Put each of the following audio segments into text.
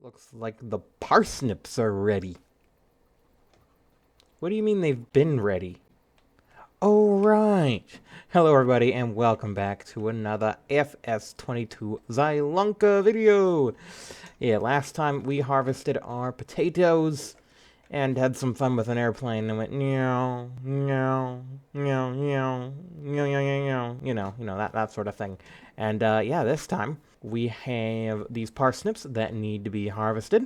Looks like the parsnips are ready. What do you mean they've been ready? Oh, right. Hello, everybody, and welcome back to another FS22 Zielonka video. Yeah, last time we harvested our potatoes and had some fun with an airplane and went meow, meow, meow, meow, meow, meow, meow, that sort of thing. And yeah, this time we have these parsnips that need to be harvested.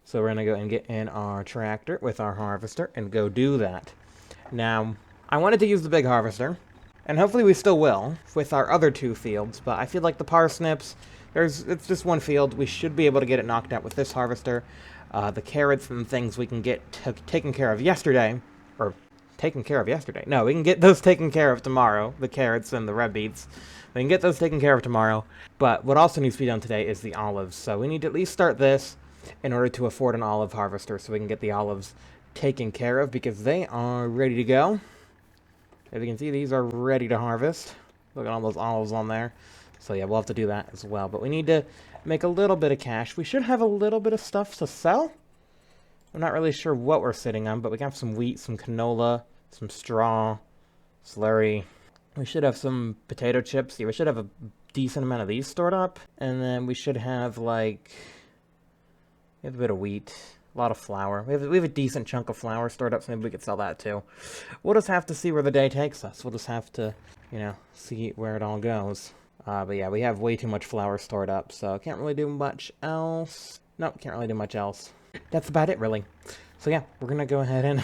So we're gonna go and get in our tractor with our harvester and go do that. Now, I wanted to use the big harvester, and hopefully we still will with our other two fields, but I feel like the parsnips, it's just one field. We should be able to get it knocked out with this harvester. The carrots and things we can get taken care of yesterday, or taken care of yesterday. No, we can get those taken care of tomorrow, the carrots and the red beets. We can get those taken care of tomorrow, but what also needs to be done today is the olives. So we need to at least start this in order to afford an olive harvester so we can get the olives taken care of because they are ready to go. As you can see, these are ready to harvest. Look at all those olives on there. So yeah, we'll have to do that as well. But we need to make a little bit of cash. We should have a little bit of stuff to sell. I'm not really sure what we're sitting on, but we got some wheat, some canola, some straw, slurry. We should have some potato chips. Yeah, we should have a decent amount of these stored up. And then we should have, like, we have a bit of wheat, a lot of flour. We have a decent chunk of flour stored up, so maybe we could sell that too. We'll just have to see where the day takes us. We'll just have to, see where it all goes. But yeah, we have way too much flour stored up, so can't really do much else. Nope, can't really do much else. That's about it, really. So yeah, we're gonna go ahead and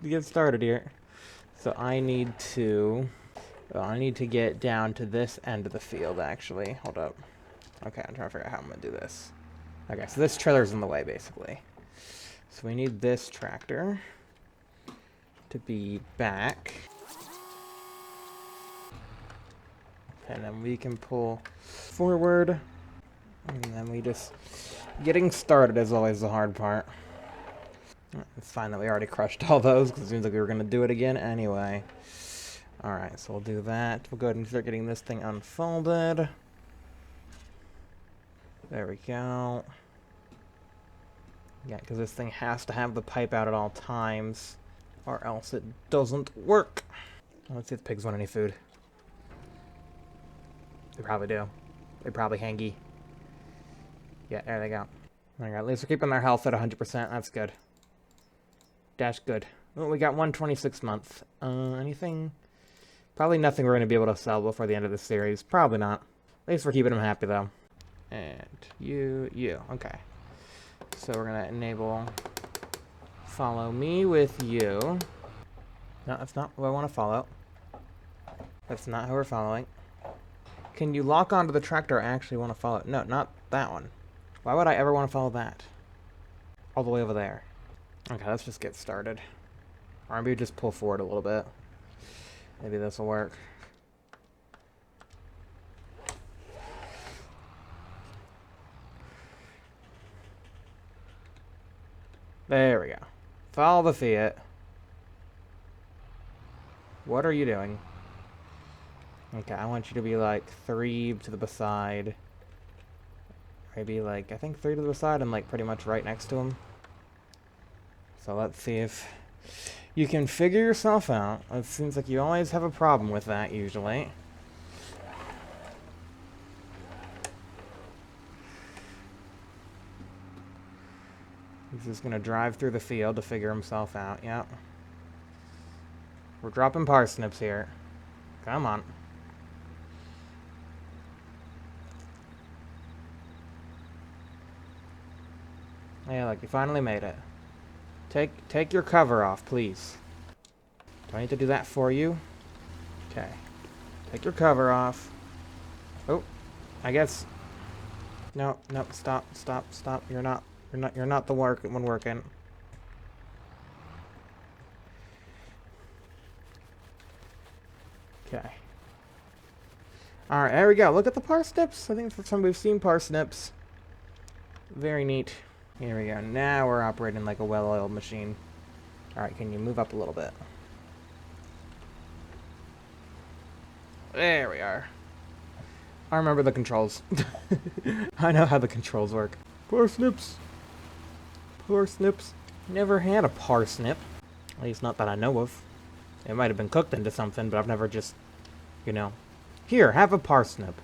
get started here. So I need to get down to this end of the field, actually. Hold up. Okay, I'm trying to figure out how I'm gonna do this. Okay, so this trailer's in the way, basically. So we need this tractor to be back. And then we can pull forward. And then we just... Getting started is always the hard part. It's fine that we already crushed all those, because it seems like we were going to do it again anyway. Alright, so we'll do that. We'll go ahead and start getting this thing unfolded. There we go. Yeah, because this thing has to have the pipe out at all times, or else it doesn't work. Let's see if the pigs want any food. They probably do. They probably hangy. Yeah, there they go. Alright, at least we're keeping their health at 100%. That's good. Dash good. Well, we got 126 month. Anything? Probably nothing we're going to be able to sell before the end of the series. Probably not. At least we're keeping them happy, though. And you. Okay. So we're going to enable follow me with you. No, that's not who I want to follow. That's not who we're following. Can you lock onto the tractor I actually want to follow? No, not that one. Why would I ever want to follow that? All the way over there. Okay, let's just get started. Or maybe just pull forward a little bit. Maybe this will work. There we go. Follow the Fiat. What are you doing? Okay, I want you to be like 3 to the side. Maybe like, I think 3 to the side and like pretty much right next to him. So let's see if you can figure yourself out. It seems like you always have a problem with that usually. He's just gonna drive through the field to figure himself out. Yep. We're dropping parsnips here. Come on. Yeah, look, you finally made it. Take your cover off, please. Do I need to do that for you? Okay. Take your cover off. Oh, I guess. No, stop. You're not the one working. Okay. Alright, there we go. Look at the parsnips. I think it's the first time we've seen parsnips. Very neat. Here we go. Now we're operating like a well-oiled machine. Alright, can you move up a little bit? There we are. I remember the controls. I know how the controls work. Parsnips. Parsnips. Never had a parsnip. At least not that I know of. It might have been cooked into something, but I've never just, you know. Here, have a parsnip.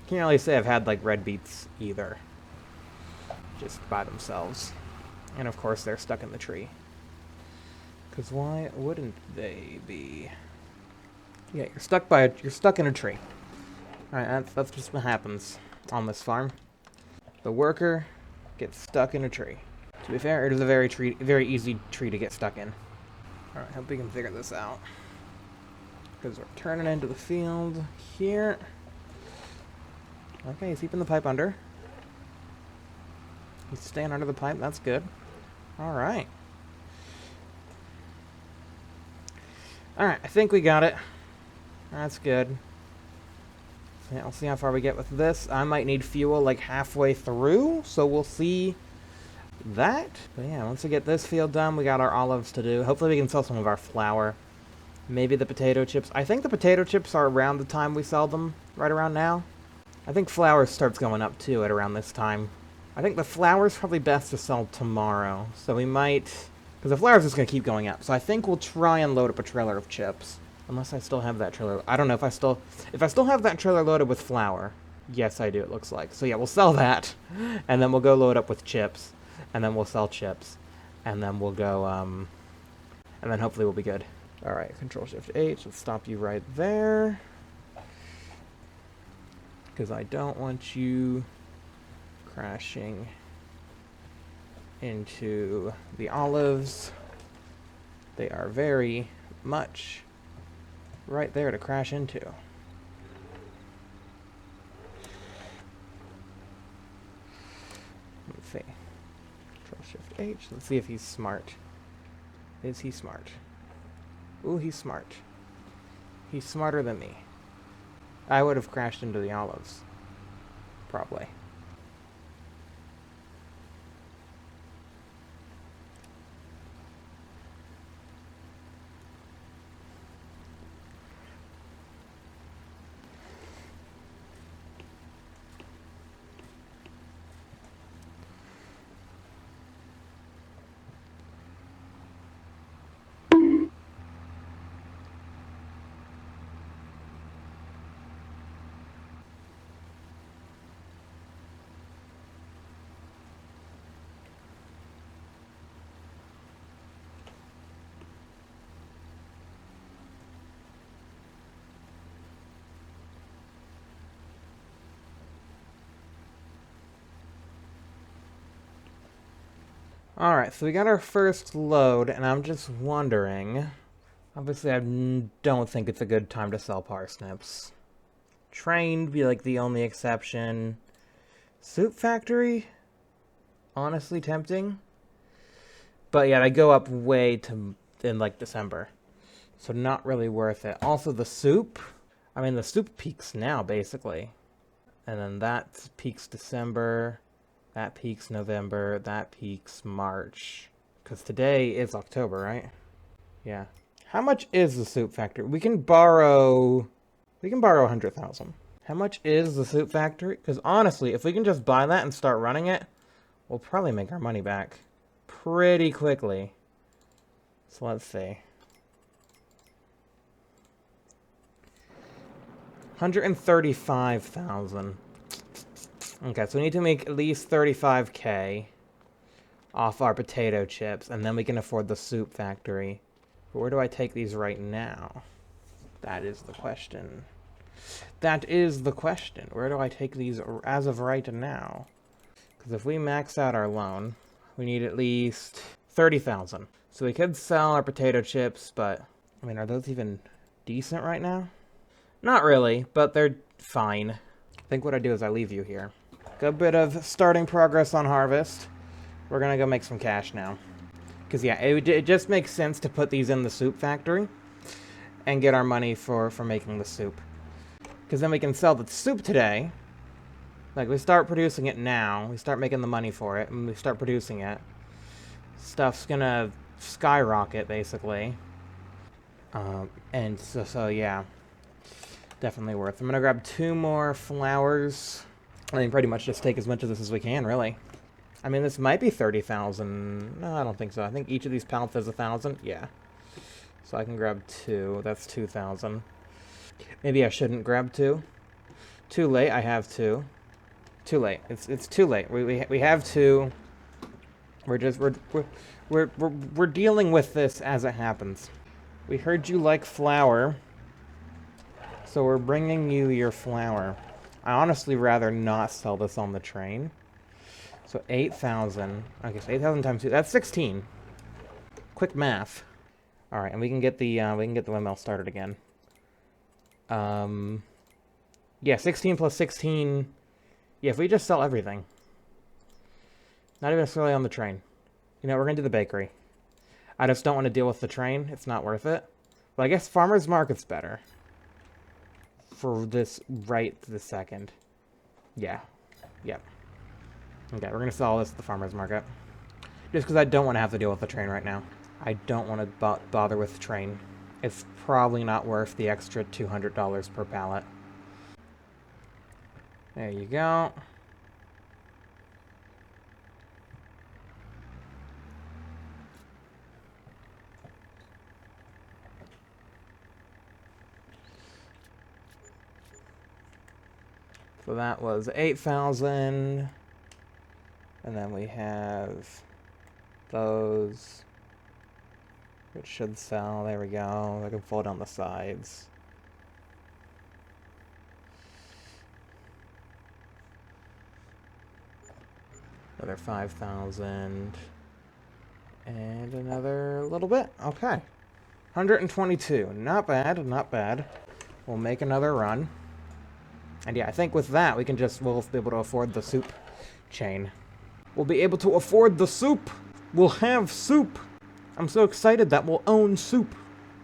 Can't really say I've had, like, red beets either. Just by themselves. And of course, they're stuck in the tree. Because why wouldn't they be? Yeah, you're stuck in a tree. Alright, that's just what happens on this farm. The worker gets stuck in a tree. To be fair, it is a very easy tree to get stuck in. Alright, hope we can figure this out. Because we're turning into the field here. Okay, he's keeping the pipe under. He's staying under the pipe, that's good. Alright. Alright, I think we got it. That's good. Yeah, I'll see how far we get with this. I might need fuel like halfway through, so we'll see that. But yeah, once we get this field done, we got our olives to do. Hopefully we can sell some of our flour. Maybe the potato chips. I think the potato chips are around the time we sell them, right around now. I think flour starts going up too at around this time. I think the flour is probably best to sell tomorrow, so we might... Because the flour is just going to keep going up, so I think we'll try and load up a trailer of chips. Unless I still have that trailer. I don't know if I still have that trailer loaded with flour. Yes, I do, it looks like. So yeah, we'll sell that. And then we'll go load up with chips. And then we'll sell chips. And then we'll go, and then hopefully we'll be good. Alright, Control-Shift-H. Let's stop you right there. Because I don't want you crashing into the olives. They are very much right there to crash into. Let's see. Control-Shift-H. Let's see if he's smart. Is he smart? Ooh, he's smart. He's smarter than me. I would have crashed into the olives. Probably. Alright, so we got our first load, and I'm just wondering... Obviously, I don't think it's a good time to sell parsnips. Trained be like the only exception. Soup factory? Honestly tempting. But yeah, they go up way in like December. So not really worth it. Also the soup. I mean, the soup peaks now, basically. And then that peaks December. That peaks November. That peaks March. Because today is October, right? Yeah. How much is the soup factory? We can borrow 100,000. How much is the soup factory? Because honestly, if we can just buy that and start running it, we'll probably make our money back pretty quickly. So let's see. 135,000. Okay, so we need to make at least 35k off our potato chips, and then we can afford the soup factory. But where do I take these right now? That is the question. That is the question. Where do I take these as of right now? Because if we max out our loan, we need at least 30,000. So we could sell our potato chips, but, I mean, are those even decent right now? Not really, but they're fine. I think what I do is I leave you here. Good bit of starting progress on harvest. We're gonna go make some cash now. Because, yeah, it just makes sense to put these in the soup factory and get our money for making the soup. Because then we can sell the soup today. Like, we start producing it now. We start making the money for it, and we start producing it. Stuff's gonna skyrocket, basically. And so, yeah. Definitely worth. I'm gonna grab 2 more flowers. I mean, pretty much just take as much of this as we can, really. I mean, this might be 30,000. No, I don't think so. I think each of these pallets has 1,000. Yeah. So I can grab 2. That's 2,000. Maybe I shouldn't grab 2. Too late. I have 2. Too late. It's too late. We have 2. We're dealing with this as it happens. We heard you like flour, so we're bringing you your flour. I honestly rather not sell this on the train. So 8,000. Okay, so 8,000 times 2. That's 16. Quick math. All right, and we can get the windmill started again. Yeah, 16 plus 16. Yeah, if we just sell everything. Not even necessarily on the train. You know, we're gonna do the bakery. I just don't want to deal with the train. It's not worth it. But I guess farmer's market's better. For this right this second. Yeah. Yep. Okay, we're gonna sell this at the farmer's market. Just because I don't want to have to deal with the train right now. I don't want to bother with the train. It's probably not worth the extra $200 per pallet. There you go. So that was 8,000. And then we have those, which should sell. There we go. I can fold on the sides. Another 5,000. And another little bit. Okay. 122. Not bad, not bad. We'll make another run. And yeah, I think with that, we'll be able to afford the soup chain. We'll be able to afford the soup! We'll have soup! I'm so excited that we'll own soup.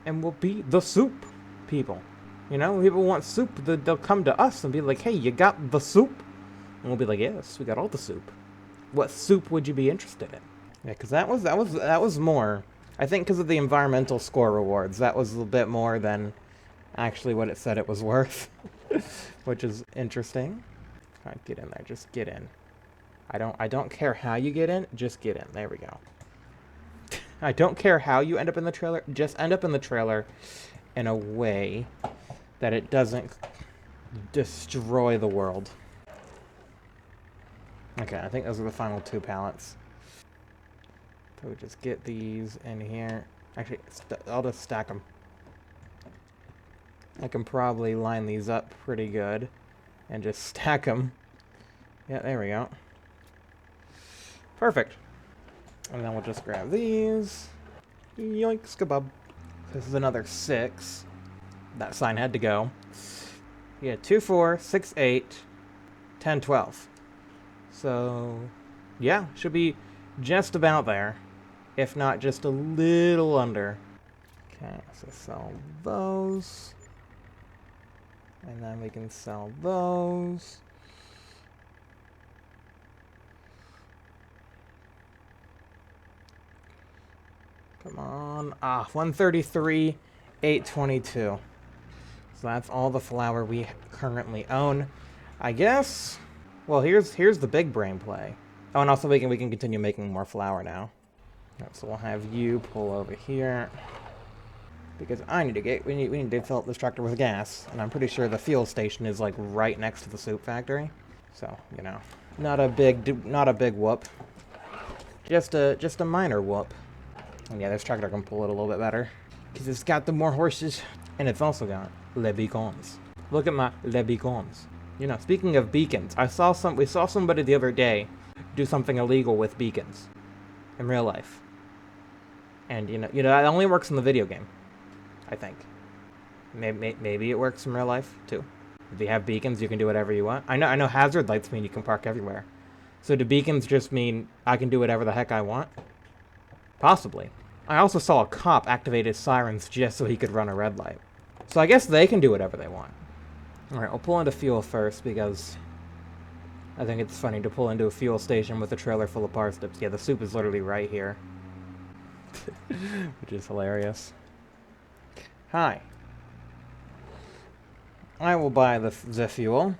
And we'll be the soup people. You know, when people want soup, they'll come to us and be like, hey, you got the soup? And we'll be like, yes, we got all the soup. What soup would you be interested in? Yeah, because that was more. I think because of the environmental score rewards, that was a little bit more than actually what it said it was worth. Which is interesting. Alright, get in there. Just get in. I don't care how you get in, just get in. There we go. I don't care how you end up in the trailer, just end up in the trailer in a way that it doesn't destroy the world. Okay, I think those are the final 2 pallets. So we just get these in here. Actually, I'll just stack them. I can probably line these up pretty good and just stack them. Yeah, there we go. Perfect. And then we'll just grab these. Yoinks kebab. This is another 6. That sign had to go. Yeah, 2, 4, 6, 8, 10, 12. So, yeah, should be just about there. If not just a little under. Okay, so sell those. And then we can sell those. Come on. 133, 822. So that's all the flour we currently own. I guess. Well, here's the big brain play. Oh, and also we can continue making more flour now. Right, so we'll have you pull over here. Because we need to fill up this tractor with gas, and I'm pretty sure the fuel station is like right next to the soup factory. So, you know, not a big whoop. Just a minor whoop. And yeah, this tractor can pull it a little bit better because it's got the more horses, and it's also got le beacons. Look at my le beacons. You know, speaking of beacons, we saw somebody the other day do something illegal with beacons in real life. And you know, it only works in the video game. I think. Maybe it works in real life, too. If you have beacons, you can do whatever you want. I know hazard lights mean you can park everywhere. So do beacons just mean I can do whatever the heck I want? Possibly. I also saw a cop activate his sirens just so he could run a red light. So I guess they can do whatever they want. Alright, I'll pull into fuel first because I think it's funny to pull into a fuel station with a trailer full of parsnips. Yeah, the soup is literally right here. Which is hilarious. Hi. I will buy the fuel.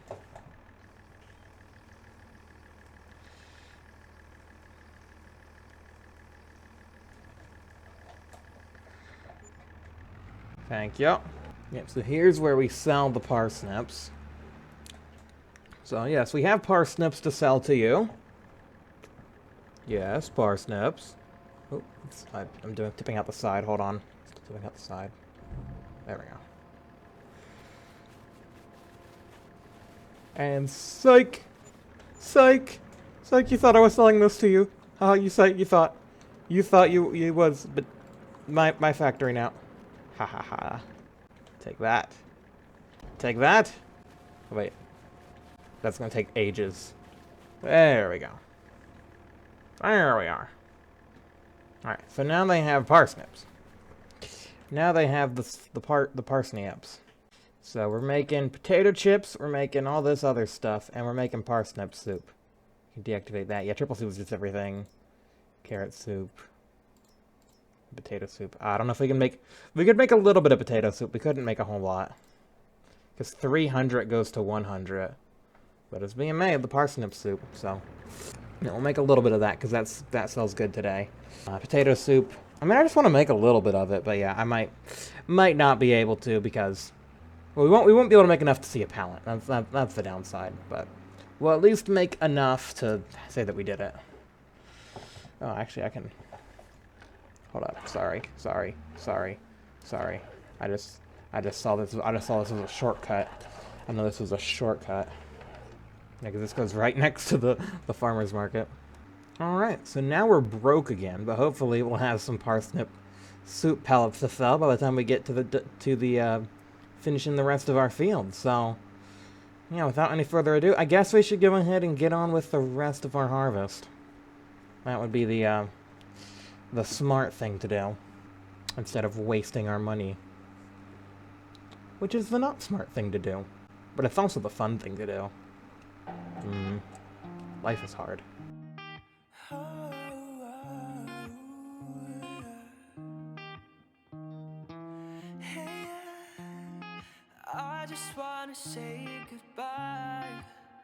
Thank you. Yep, so here's where we sell the parsnips. So yes, we have parsnips to sell to you. Yes, parsnips. Oh, I'm tipping out the side. Hold on. Still tipping out the side. There we go. And psych! Psych! Psych, you thought I was selling this to you. You psych, you thought you was, but my factory now. Ha ha ha. Take that. Take that. Oh, wait. That's gonna take ages. There we go. There we are. Alright, so now they have parsnips. Now they have the parsnips. So we're making potato chips, we're making all this other stuff, and we're making parsnip soup. You can deactivate that. Yeah, triple soup is just everything. Carrot soup. Potato soup. I don't know if we can make... We could make a little bit of potato soup. We couldn't make a whole lot. Because 300 goes to 100. But it's being made, the parsnip soup, so... Yeah, we'll make a little bit of that, because that sells good today. Potato soup. I mean, I just want to make a little bit of it, but yeah, I might not be able to, because... Well, we won't be able to make enough to see a pallet. That's the downside, but... We'll at least make enough to say that we did it. Oh, actually, I can... Hold up. Sorry. I just saw this as a shortcut. I know this was a shortcut. Yeah, because this goes right next to the farmer's market. Alright, so now we're broke again, but hopefully we'll have some parsnip soup pellets to sell by the time we get to the finishing the rest of our field. So, yeah, without any further ado, I guess we should go ahead and get on with the rest of our harvest. That would be the smart thing to do, instead of wasting our money. Which is the not smart thing to do. But it's also the fun thing to do. Life is hard. I just wanna say goodbye.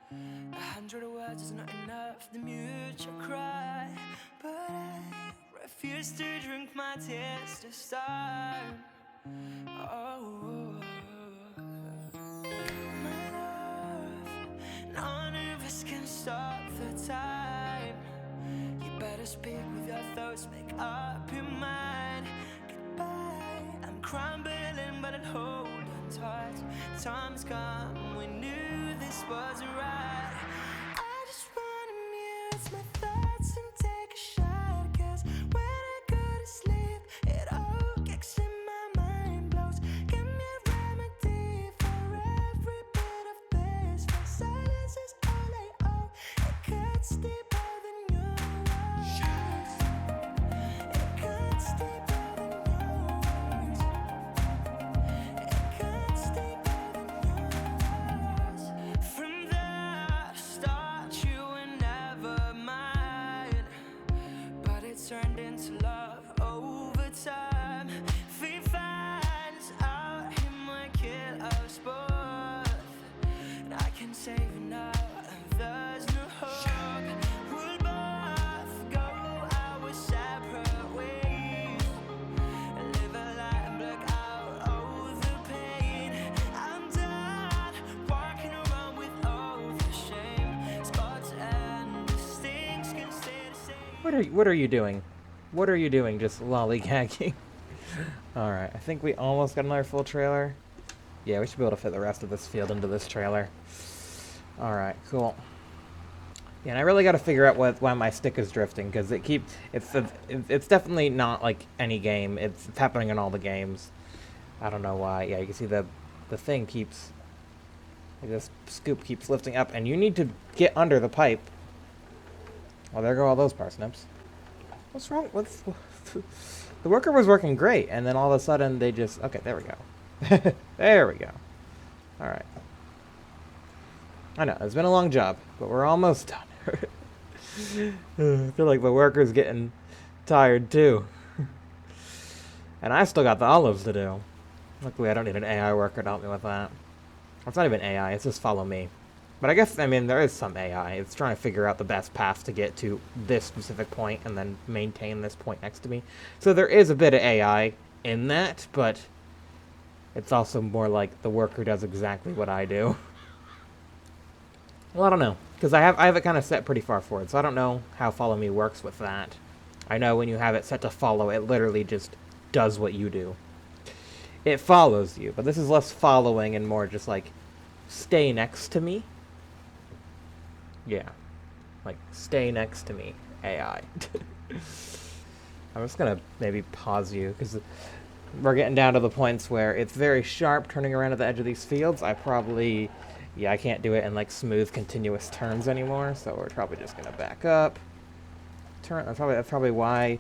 100 words is not enough, the mutual cry. But I refuse to drink my tears this time. Oh, my love, none of us can stop the time. You better speak with your thoughts, make up your mind. Goodbye, I'm crumbling but I'm holding tight. Time's come, we knew this wasn't right. I just wanna mute my thoughts and take a shot, 'cause when I go to sleep, it all kicks in my mind, blows. Give me a remedy for every bit of this, for silence is all I owe. It cuts deeper than yours. It cuts deeper than yours. It cuts deeper than yours. From the start you were never mine, but it turned into love over time. We find out he might kill us both, and I can save it now, and there's no hope. We'll both go our separate ways, and live a life and block out all the pain. I'm done walking around with all the shame. Spots and mistakes can stay the same. What are you doing? What are you doing? Just lollygagging. Alright, I think we almost got another full trailer. Yeah, we should be able to fit the rest of this field into this trailer. Alright, cool. Yeah, and I really got to figure out why my stick is drifting, because it's definitely not like any game. It's happening in all the games. I don't know why. Yeah, you can see the thing keeps, like, this scoop keeps lifting up, and you need to get under the pipe. Well, there go all those parsnips. What's wrong? The worker was working great, and then all of a sudden they just... Okay, there we go. There we go. Alright. I know, it's been a long job, but we're almost done. I feel like the worker's getting tired, too. And I still got the olives to do. Luckily, I don't need an AI worker to help me with that. It's not even AI, it's just follow me. But I guess, I mean, there is some AI. It's trying to figure out the best path to get to this specific point and then maintain this point next to me. So there is a bit of AI in that, but it's also more like the worker does exactly what I do. Well, I don't know, because I have it kind of set pretty far forward, so I don't know how follow me works with that. I know when you have it set to follow, it literally just does what you do. It follows you, but this is less following and more just like, stay next to me. Yeah. Like, stay next to me, AI. I'm just gonna maybe pause you, because we're getting down to the points where it's very sharp turning around at the edge of these fields. I can't do it in like smooth, continuous turns anymore, so we're probably just gonna back up. That's probably why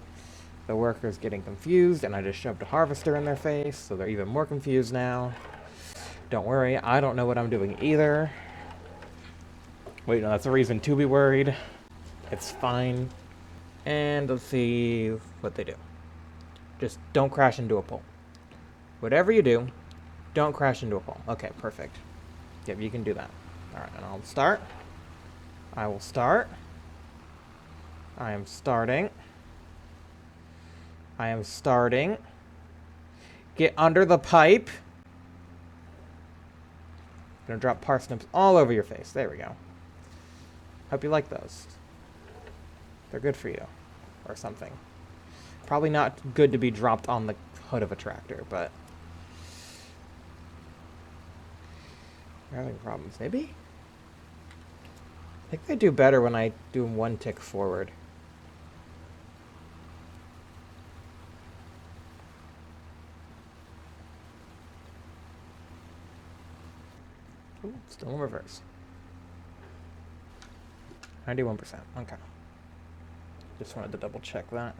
the worker's getting confused, and I just shoved a harvester in their face, so they're even more confused now. Don't worry, I don't know what I'm doing either. Wait, no, that's a reason to be worried. It's fine. And let's see what they do. Just don't crash into a pole. Whatever you do, don't crash into a pole. Okay, perfect. Yep, you can do that. Alright, and I'll start. I will start. I am starting. I am starting. Get under the pipe. Gonna drop parsnips all over your face. There we go. Hope you like those. They're good for you. Or something. Probably not good to be dropped on the hood of a tractor, but... You're having problems. Maybe? I think they do better when I do one tick forward. Ooh, still in reverse. 91%. Okay. Just wanted to double check that.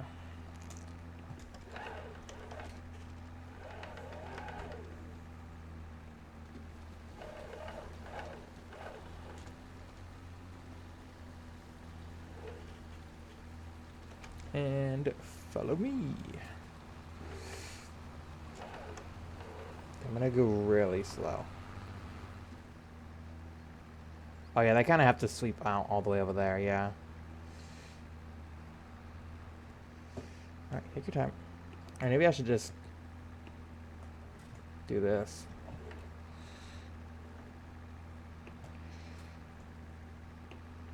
And follow me. I'm gonna go really slow. Oh yeah, they kind of have to sweep out all the way over there, yeah. Alright, take your time. Alright, maybe I should just do this.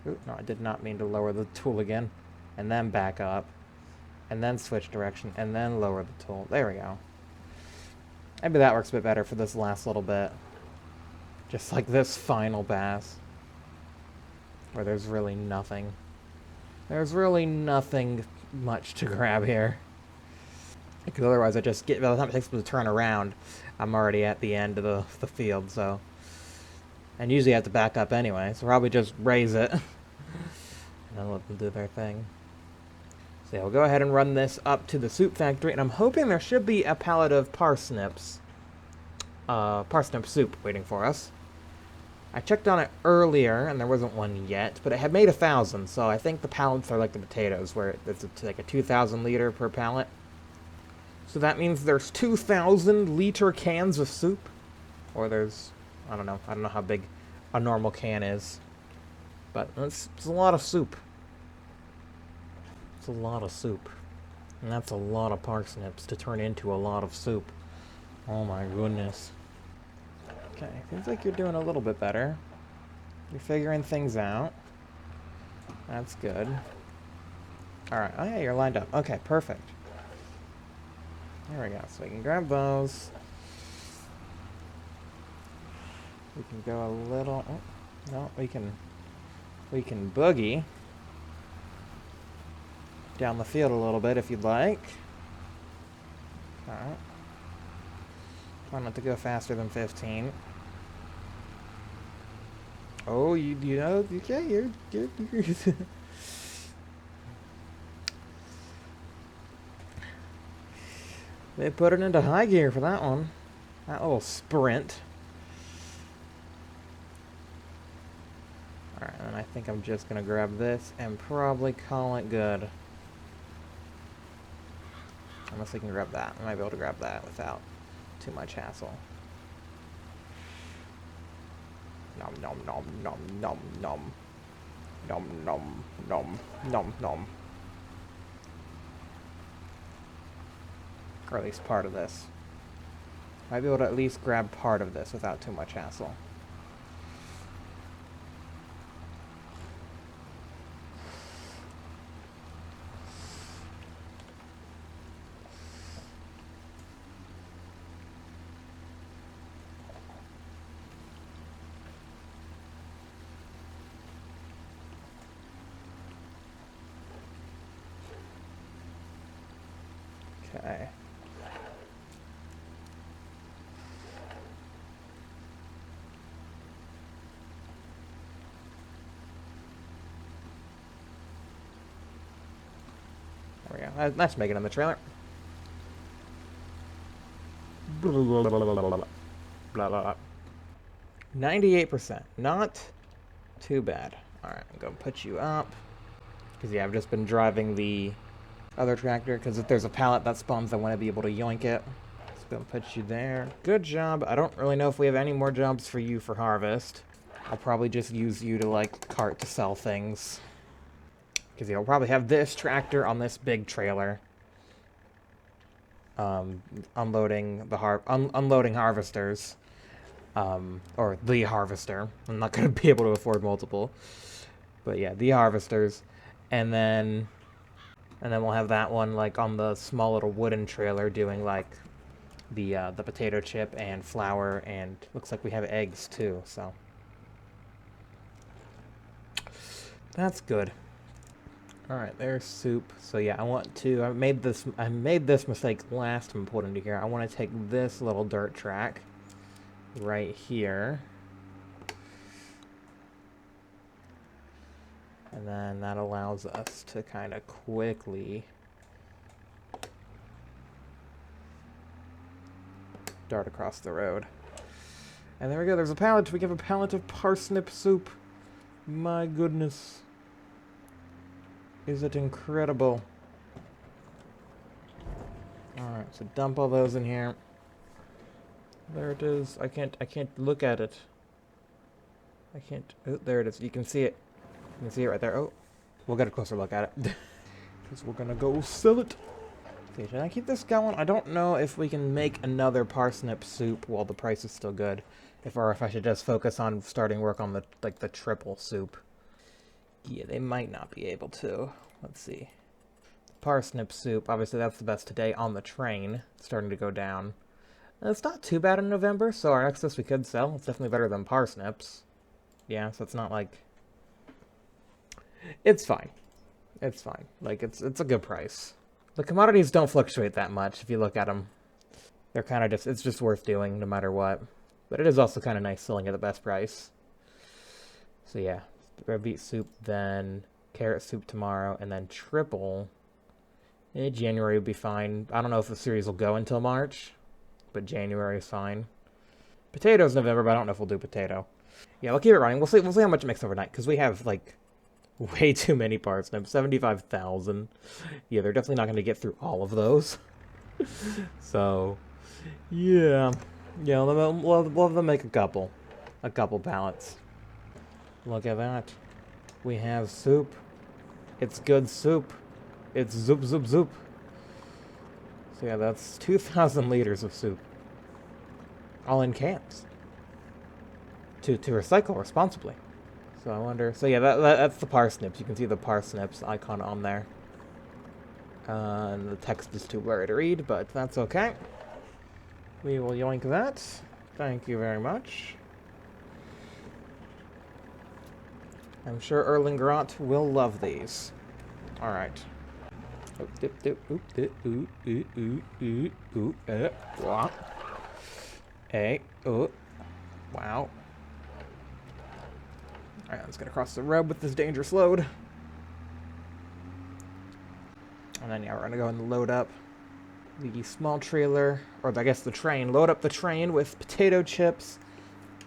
Ooh, no, I did not mean to lower the tool again. And then back up. And then switch direction. And then lower the tool. There we go. Maybe that works a bit better for this last little bit. Just like this final pass. Where there's really nothing. There's really nothing much to grab here. Because otherwise I just get, by the time it takes me to turn around, I'm already at the end of the field, so. And usually I have to back up anyway, so probably just raise it. And then let them do their thing. So yeah, we'll go ahead and run this up to the soup factory, and I'm hoping there should be a pallet of parsnips. Parsnip soup waiting for us. I checked on it earlier, and there wasn't one yet, but it had made 1,000, so I think the pallets are like the potatoes, where it's like a 2,000 liter per pallet. So that means there's 2,000 liter cans of soup. Or there's, I don't know how big a normal can is. But it's a lot of soup. It's a lot of soup. And that's a lot of parsnips to turn into a lot of soup. Oh my goodness. Okay, seems like you're doing a little bit better. You're figuring things out. That's good. Alright, oh yeah, you're lined up. Okay, perfect. There we go, so we can grab those. We can go a little, oh, no, we can boogie down the field a little bit if you'd like. Alright. Try not to go faster than 15. Oh, you know, okay, you're They put it into high gear for that one. That little sprint. Alright, and I think I'm just gonna grab this and probably call it good. Unless we can grab that. I might be able to grab that without too much hassle. Nom nom nom nom nom nom. Nom nom nom nom nom. Or at least part of this. Might be able to at least grab part of this without too much hassle. Okay. There we go. Let's make it on the trailer. Blah, blah, blah, blah, blah. 98%. Not too bad. Alright, I'm going to put you up. Because, yeah, I've just been driving the other tractor. Because if there's a pallet that spawns, I want to be able to yoink it. So I'm going to put you there. Good job. I don't really know if we have any more jobs for you for harvest. I'll probably just use you to, like, cart to sell things. Because, yeah, we'll probably have this tractor on this big trailer. Unloading the unloading harvesters. Or the harvester. I'm not going to be able to afford multiple. But yeah, the harvesters. And then we'll have that one like on the small little wooden trailer doing like the potato chip and flour, and looks like we have eggs too, so that's good. Alright, there's soup. So yeah, I made this mistake last time I pulled into here. I want to take this little dirt track right here. And then that allows us to kind of quickly dart across the road. And there we go, there's a pallet. We have a pallet of parsnip soup. My goodness. Is it incredible? Alright, so dump all those in here. There it is. I can't look at it. I can't. Oh, there it is. You can see it. You can see it right there. Oh, we'll get a closer look at it. Because we're gonna go sell it. Okay, should I keep this going? I don't know if we can make another parsnip soup while the price is still good. Or if I should just focus on starting work on the triple soup. Yeah, they might not be able to. Let's see. Parsnip soup, obviously that's the best today on the train. It's starting to go down. It's not too bad in November, so our excess we could sell. It's definitely better than parsnips. Yeah, so it's not like... It's fine. It's fine. Like, it's a good price. The commodities don't fluctuate that much if you look at them. They're kind of just... It's just worth doing no matter what. But it is also kind of nice selling at the best price. So yeah, red beet soup, then carrot soup tomorrow, and then triple. January would be fine. I don't know if the series will go until March, but January is fine. Potatoes November, but I don't know if we'll do potato. Yeah, we'll keep it running. We'll see how much it makes overnight, because we have, like, way too many parsnips. 75,000. Yeah, they're definitely not going to get through all of those. So, yeah. Yeah, we'll have them make a couple pallets. Look at that. We have soup. It's good soup. It's zoop, zoop, zoop. So yeah, that's 2,000 liters of soup. All in cans. To recycle responsibly. So I wonder... So yeah, that's the parsnips. You can see the parsnips icon on there. And the text is too blurry to read, but that's okay. We will yoink that. Thank you very much. I'm sure Erlingrot will love these. Alright. Oh, dip, dip, oop, dip, ooh, ooh, ooh, ooh, ooh, wah. Hey, oh, wow. Alright, let's get across the road with this dangerous load. And then, yeah, we're gonna go and load up the small trailer, or I guess the train. Load up the train with potato chips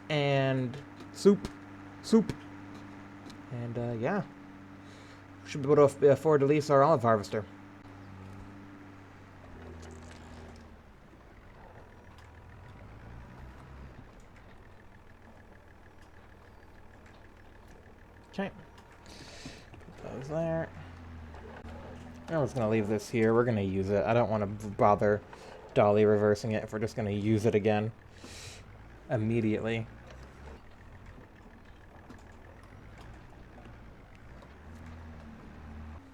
and soup. And, yeah. Should be able to afford to lease our olive harvester. goes there. I'm just gonna leave this here. We're gonna use it. I don't want to bother dolly reversing it if we're just gonna use it again immediately.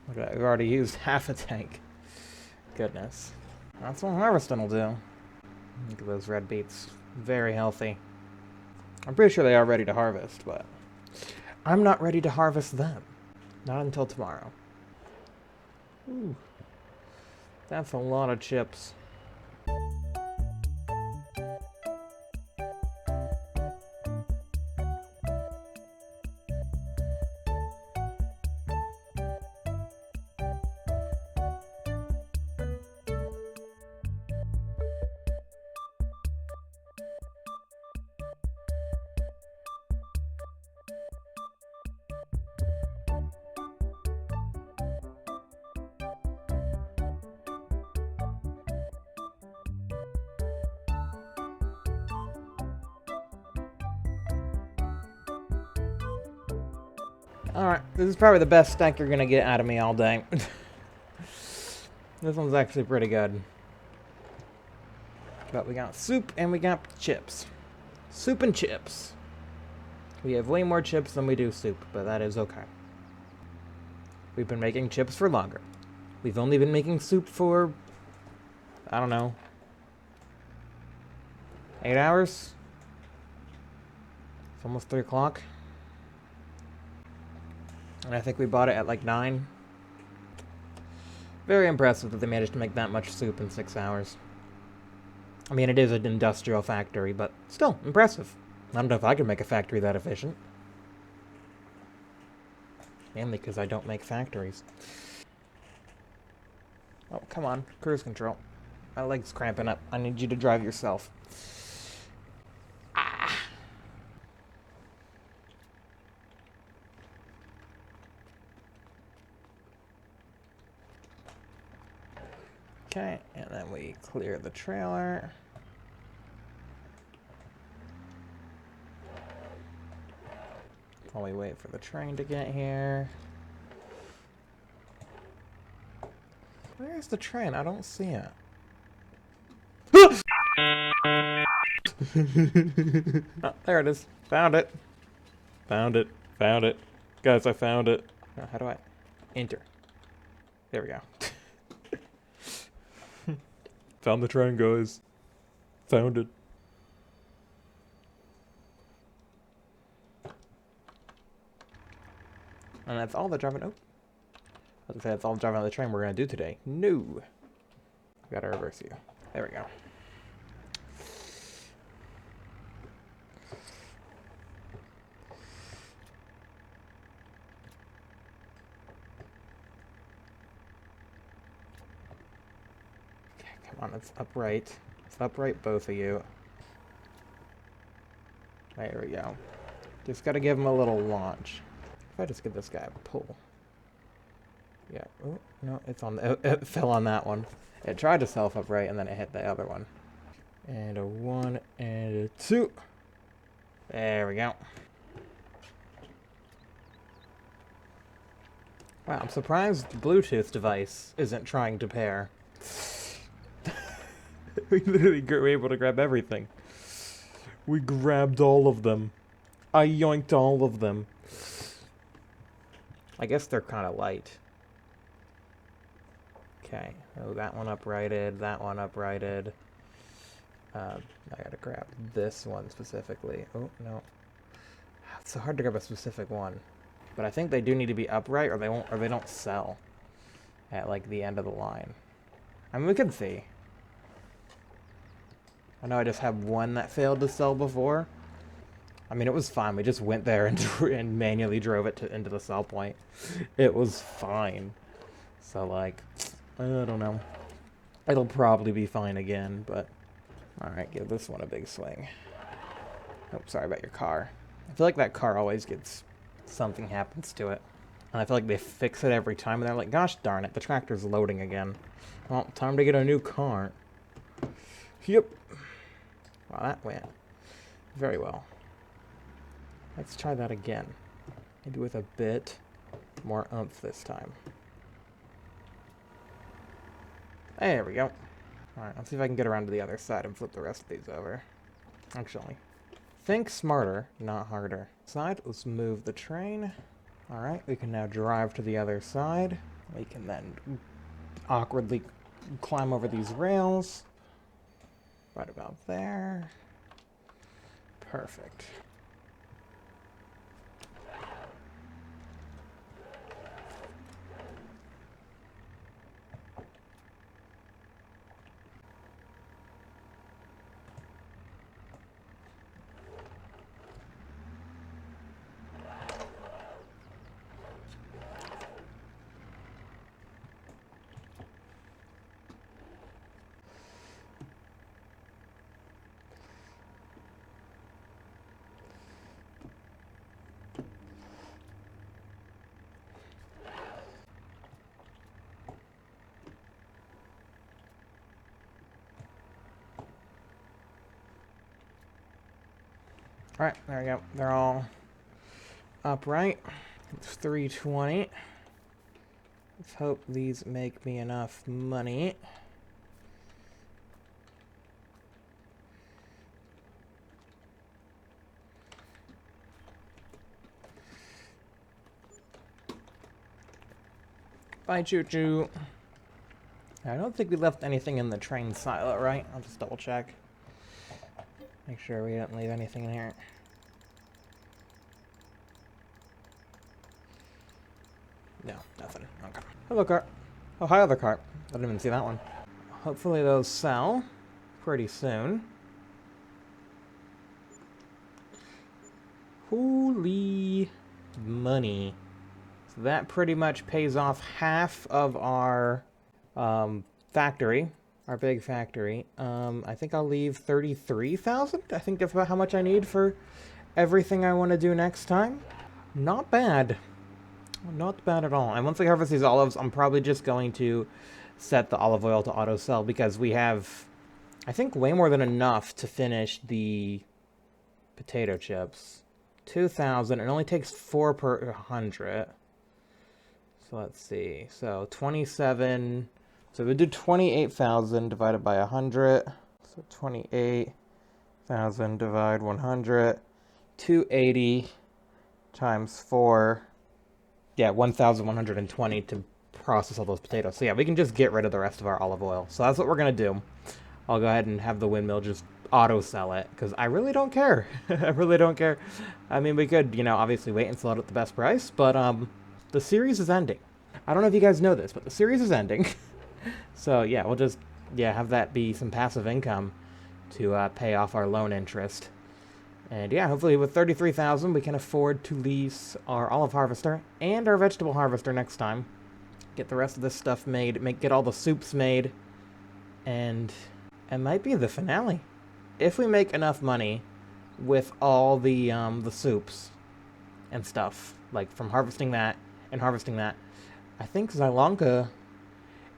Look at that, we've already used half a tank. Goodness. That's what harvesting will do. Look at those red beets. Very healthy. I'm pretty sure they are ready to harvest, but I'm not ready to harvest them. Not until tomorrow. Ooh. That's a lot of chips. Alright, this is probably the best steak you're gonna get out of me all day. This one's actually pretty good. But we got soup and we got chips. Soup and chips. We have way more chips than we do soup, but that is okay. We've been making chips for longer. We've only been making soup for, I don't know, 8 hours? It's almost 3 o'clock. And I think we bought it at like 9. Very impressive that they managed to make that much soup in 6 hours. I mean, it is an industrial factory, but still, impressive. I don't know if I could make a factory that efficient. Mainly because I don't make factories. Oh, come on. Cruise control. My leg's cramping up. I need you to drive yourself. Okay, and then we clear the trailer. While we wait for the train to get here. Where's the train? I don't see it. Oh, there it is. Found it. Found it. Found it. Guys, I found it. Now, how do I enter? There we go. Found the train, guys. Found it. And that's all the driving. Oh, I was gonna say that's all the driving on the train we're gonna do today. No, we gotta reverse you. There we go. Come on, it's upright. It's upright, both of you. There we go. Just gotta give him a little launch. If I just give this guy a pull. Yeah. Oh, no, it's on the, it fell on that one. It tried to self upright and then it hit the other one. And a 1 and a 2. There we go. Wow, I'm surprised the Bluetooth device isn't trying to pair. We literally were able to grab everything. We grabbed all of them. I yoinked all of them. I guess they're kind of light. Okay. Oh, that one uprighted. That one uprighted. I gotta grab this one specifically. Oh, no. It's so hard to grab a specific one. But I think they do need to be upright or they won't, or they don't sell at like the end of the line. I mean, we can see. I know I just had one that failed to sell before. I mean, it was fine. We just went there and manually drove it into the sell point. It was fine. So, like, I don't know. It'll probably be fine again, but... Alright, give this one a big swing. Oh, sorry about your car. I feel like that car always gets... something happens to it. And I feel like they fix it every time, and they're like, gosh darn it, the tractor's loading again. Well, time to get a new car. Yep. Wow, that went very well. Let's try that again. Maybe with a bit more oomph this time. There we go. Alright, let's see if I can get around to the other side and flip the rest of these over. Actually, think smarter, not harder. Side, let's move the train. Alright, we can now drive to the other side. We can then awkwardly climb over these rails. Right about there. Perfect. Alright, there we go. They're all upright. It's 320. Let's hope these make me enough money. Bye, choo-choo. I don't think we left anything in the train silo, right? I'll just double check. Make sure we didn't leave anything in here. No, nothing. Okay. Hello, cart. Oh, hi, other cart. I didn't even see that one. Hopefully those sell pretty soon. Holy money. So that pretty much pays off half of our factory. Our big factory. I think I'll leave 33,000. I think that's about how much I need for everything I want to do next time. Not bad. Not bad at all. And once I harvest these olives, I'm probably just going to set the olive oil to auto sell because we have, I think, way more than enough to finish the potato chips. 2,000. It only takes 4 per 100. So let's see. So 27. So we do 28,000 divided by 100. So 28,000 divided 100. 280 times 4. Yeah, 1,120 to process all those potatoes. So yeah, we can just get rid of the rest of our olive oil. So that's what we're going to do. I'll go ahead and have the windmill just auto sell it because I really don't care. I really don't care. I mean, we could, obviously wait and sell it at the best price, but the series is ending. I don't know if you guys know this, but the series is ending. So yeah, we'll just have that be some passive income to pay off our loan interest. And yeah, hopefully with 33,000 we can afford to lease our olive harvester and our vegetable harvester next time. Get the rest of this stuff made, get all the soups made, and it might be the finale. If we make enough money with all the soups and stuff, like from harvesting that and harvesting that, I think Zielonka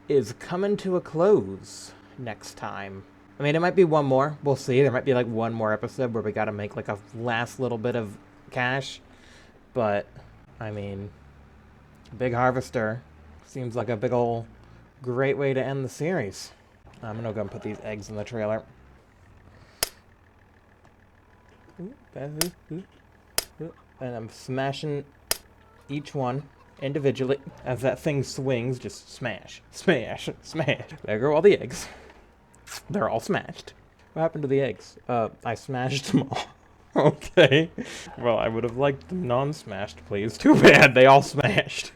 is coming to a close next time. I mean, it might be one more. We'll see. There might be like one more episode where we gotta make like a last little bit of cash. But, I mean, big harvester seems like a big ol' great way to end the series. I'm gonna go and put these eggs in the trailer. And I'm smashing each one individually. As that thing swings, just smash, smash, smash. There go all the eggs. They're all smashed. What happened to the eggs? I smashed them all. Okay. Well, I would have liked them non-smashed, please. Too bad, they all smashed.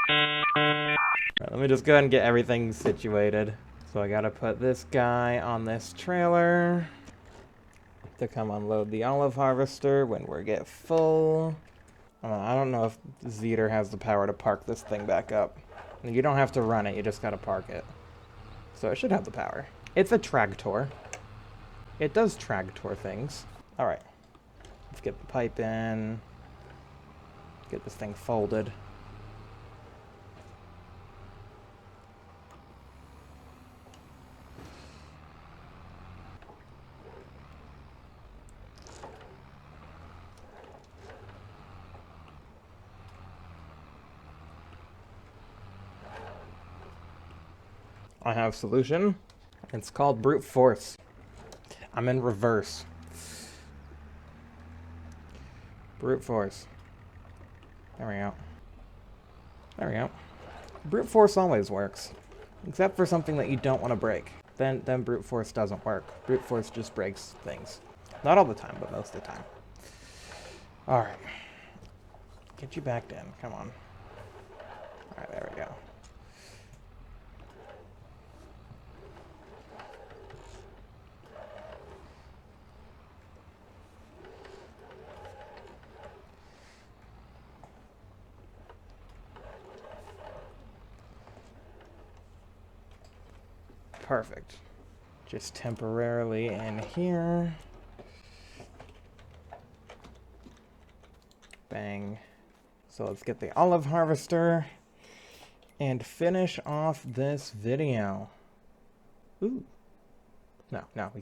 Right, let me just go ahead and get everything situated. So I gotta put this guy on this trailer to come unload the olive harvester when we get full. I don't know if Zeter has the power to park this thing back up. You don't have to run it, you just gotta park it. So it should have the power. It's a tractor. It does tractor things. Alright. Let's get the pipe in. Get this thing folded. I have a solution. It's called brute force. I'm in reverse. Brute force. There we go. There we go. Brute force always works. Except for something that you don't want to break. Then brute force doesn't work. Brute force just breaks things. Not all the time, but most of the time. Alright. Get you backed in. Come on. Alright, there we go. Perfect. Just temporarily in here. Bang. So let's get the olive harvester and finish off this video. Ooh. No, we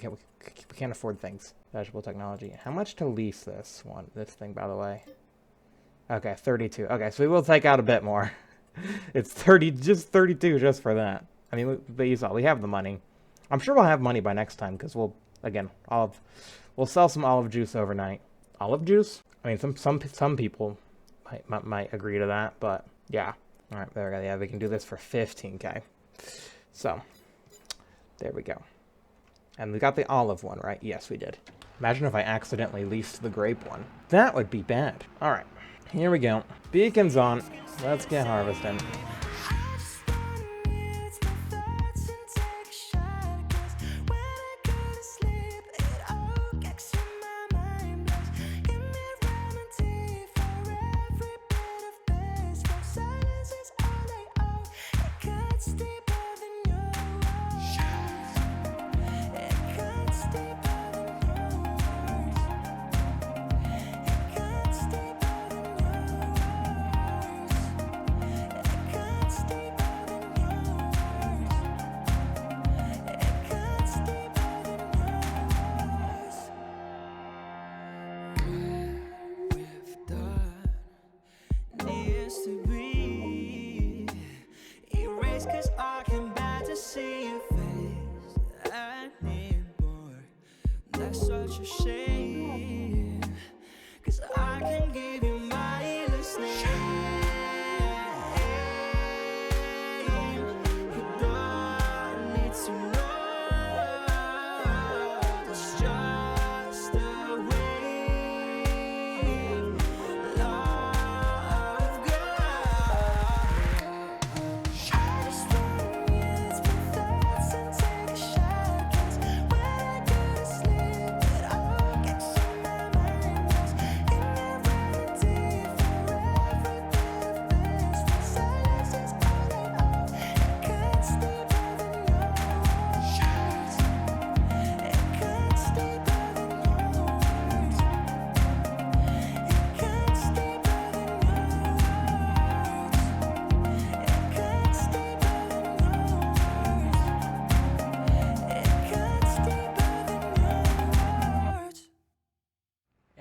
can't afford things. Vegetable technology. How much to lease this thing, by the way? Okay, 32. Okay, so we will take out a bit more. It's 32 just for that. I mean, we have the money. I'm sure we'll have money by next time, because we'll sell some olive juice overnight. Olive juice? I mean, some people might agree to that, but yeah. All right, there we go. Yeah, we can do this for 15K. So, there we go. And we got the olive one, right? Yes, we did. Imagine if I accidentally leased the grape one. That would be bad. All right, here we go. Beacon's on. Let's get harvesting. Such a shame, 'cause I can give you my endless name. You don't need to know, it's just a wave, love God. I just wanna use my thoughts and take a shot, 'cause when I go to sleep,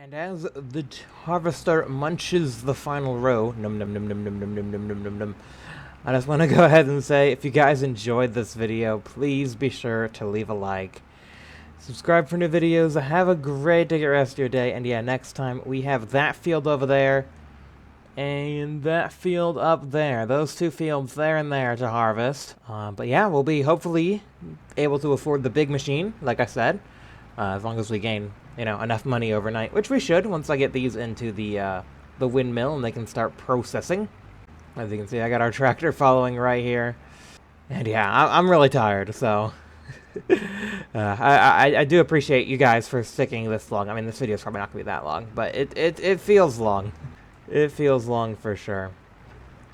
And as the harvester munches the final row, I just want to go ahead and say, if you guys enjoyed this video, please be sure to leave a like. Subscribe for new videos. Have a great day, rest of your day. And yeah, next time we have that field over there and that field up there. Those two fields there and there to harvest. But yeah, we'll be hopefully able to afford the big machine, like I said, as long as we gain, enough money overnight, which we should once I get these into the windmill and they can start processing. As you can see, I got our tractor following right here. And yeah, I'm really tired, so I do appreciate you guys for sticking this long. I mean, this video is probably not going to be that long, but it feels long. It feels long for sure.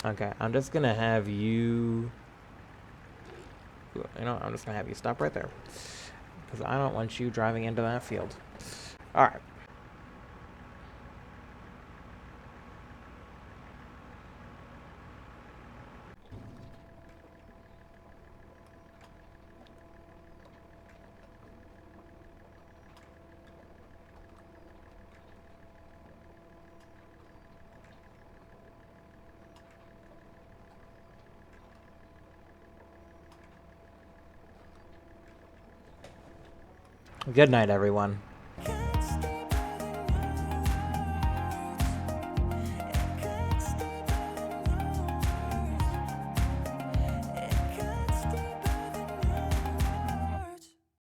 Okay, I'm just going to have you... I'm just going to have you stop right there. Because I don't want you driving into that field. Alright. Good night, everyone.